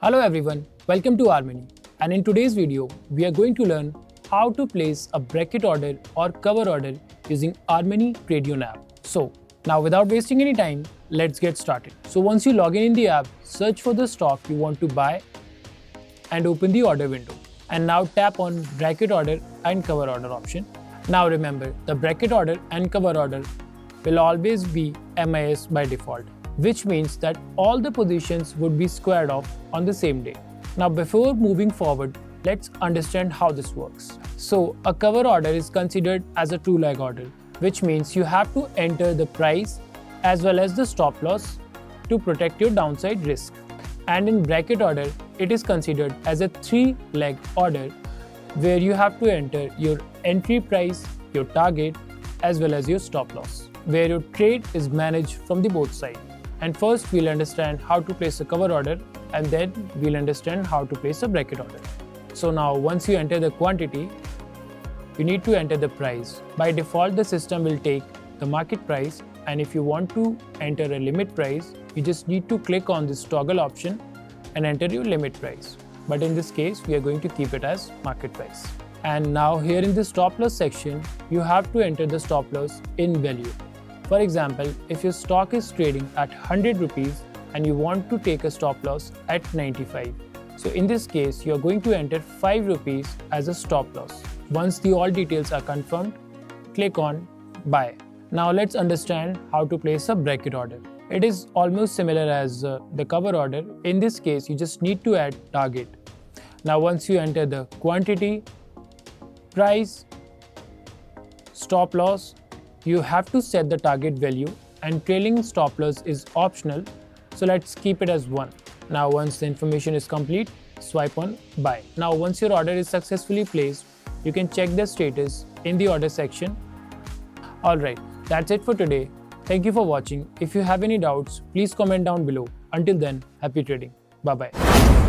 Hello everyone, welcome to RMoney, and in today's video, we are going to learn how to place a bracket order or cover order using RMoney Tradion app. So now without wasting any time, let's get started. So once you log in the app, search for the stock you want to buy and open the order window. And now tap on bracket order and cover order option. Now remember, the bracket order and cover order will always be MIS by default, which means that all the positions would be squared off on the same day. Now before moving forward, let's understand how this works. So a cover order is considered as a two leg order, which means you have to enter the price as well as the stop loss to protect your downside risk. And in bracket order, it is considered as a three leg order where you have to enter your entry price, your target, as well as your stop loss, where your trade is managed from the both sides. And first we'll understand how to place a cover order, and then we'll understand how to place a bracket order. So now once you enter the quantity, you need to enter the price. By default, the system will take the market price, and if you want to enter a limit price, you just need to click on this toggle option and enter your limit price. But in this case, we are going to keep it as market price. And now here in the stop loss section, you have to enter the stop loss in value. For example, if your stock is trading at 100 rupees and you want to take a stop loss at 95. So in this case, you are going to enter 5 rupees as a stop loss. Once all details are confirmed, click on buy. Now let's understand how to place a bracket order. It is almost similar as the cover order. In this case, you just need to add target. Now once you enter the quantity, price, stop loss, you have to set the target value, and trailing stop loss is optional, so let's keep it as 1. Now once the information is complete, swipe on buy. Now once your order is successfully placed, you can check the status in the order section. Alright, that's it for today. Thank you for watching. If you have any doubts, please comment down below. Until then, happy trading. Bye bye.